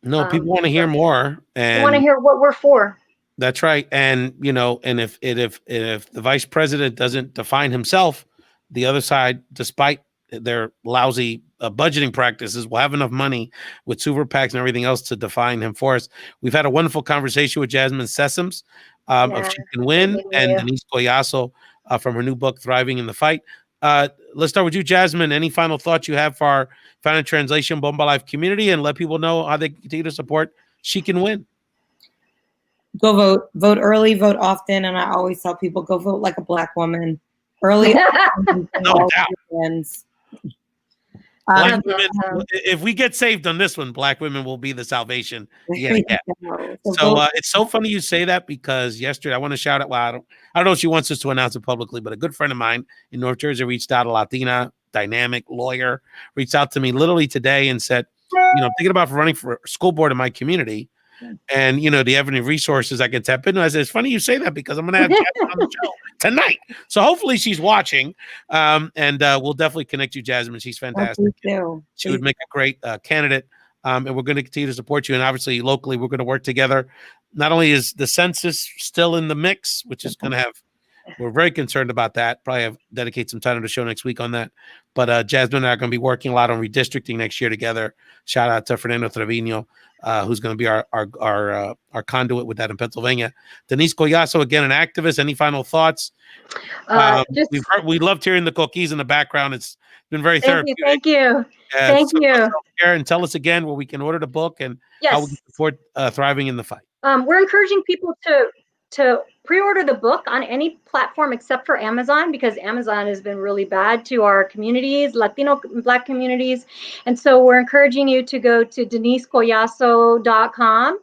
No, people want to hear more, and want to hear what we're for. That's right. And, you know, and if the vice president doesn't define himself, the other side, despite their lousy budgeting practices, will have enough money with super PACs and everything else to define him for us. We've had a wonderful conversation with Jasmine Sessoms of She Can Win, and Denise Collazo from her new book, Thriving in the Fight. Let's start with you, Jasmine. Any final thoughts you have for our Found in Translation Bomba Life community, and let people know how they continue to support She Can Win? Go vote. Vote early, vote often. And I always tell people, go vote like a Black woman. Early. No doubt. Black women, if we get saved on this one, Black women will be the salvation. Yeah. So it's so funny you say that, because yesterday I want to shout out. Well, I don't know if she wants us to announce it publicly, but a good friend of mine in North Jersey reached out, a Latina, dynamic lawyer, reached out to me literally today and said, you know, I'm thinking about running for school board in my community. And, you know, do you have any resources I can tap into? I said, it's funny you say that, because I'm going to have Jasmine on the show tonight. So hopefully she's watching, and we'll definitely connect you, Jasmine. She's fantastic. She would make a great candidate, and we're going to continue to support you. And obviously, locally, we're going to work together. Not only is the census still in the mix, which is going to have, we're very concerned about that. Probably have dedicate some time to the show next week on that. But Jasmine and I are going to be working a lot on redistricting next year together. Shout out to Fernando Trevino, who's going to be our conduit with that in Pennsylvania. Denise Collazo, again, an activist. Any final thoughts? We loved hearing the cookies in the background. It's been very therapeutic. Thank you. Thank you. And tell us again where we can order the book and how we can support Thriving in the Fight. We're encouraging people to pre-order the book on any platform except for Amazon, because Amazon has been really bad to our communities, Latino Black communities. And so we're encouraging you to go to denisecollazo.com,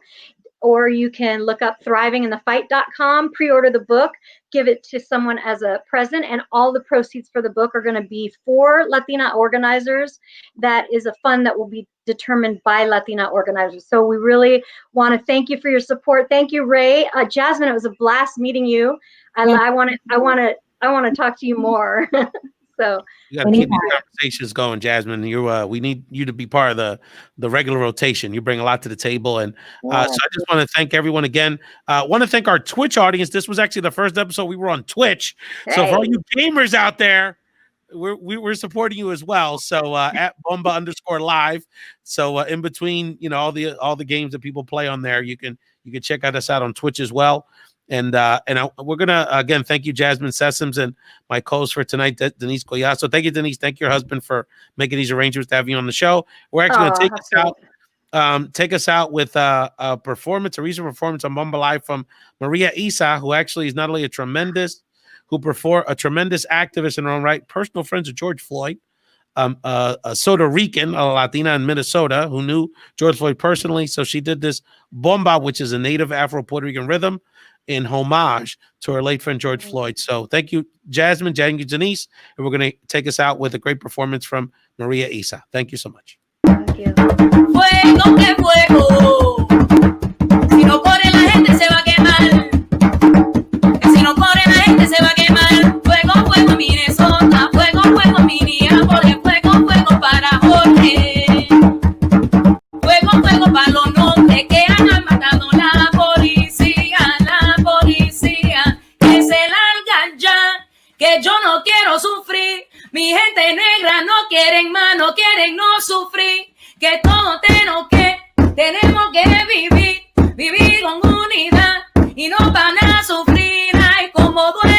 or you can look up thrivinginthefight.com, pre-order the book, give it to someone as a present, and all the proceeds for the book are going to be for Latina organizers. That is a fund that will be determined by Latina organizers. So we really want to thank you for your support. Thank you, Ray. Jasmine, it was a blast meeting you. I want to talk to you more. So you got to keep these conversations going, Jasmine. We need you to be part of the regular rotation. You bring a lot to the table, and so I just want to thank everyone again. Want to thank our Twitch audience. This was actually the first episode we were on Twitch. Hey. So for all you gamers out there, we're supporting you as well. So at Bomba_live. So in between, you know, all the games that people play on there, you can check us out on Twitch as well. And we're gonna again thank you, Jasmine Sessoms, and my co-host for tonight, Denise Collazo. Thank you, Denise. Thank your husband for making these arrangements to have you on the show. We're actually gonna take us out with a recent performance on Bomba Live from Maria Isa, who actually is not only a tremendous activist in her own right, personal friends of George Floyd, a Puerto Rican, a Latina in Minnesota who knew George Floyd personally. So she did this bomba, which is a native Afro-Puerto Rican rhythm, in homage to her late friend George Floyd. So thank you, Jasmine. Thank you, Denise. And we're going to take us out with a great performance from Maria Isa. Thank you so much. Thank you. Fuego, que fuego. Si no pone la gente se va a quemar. Si no pone la gente se va a quemar. Fuego, fuego, Minnesota. Fuego, fuego, Minneapolis. sufrir. Mi gente negra no quieren más, no quieren no sufrir. Que todos tenemos que vivir con unidad y no van a sufrir. Ay, como duele.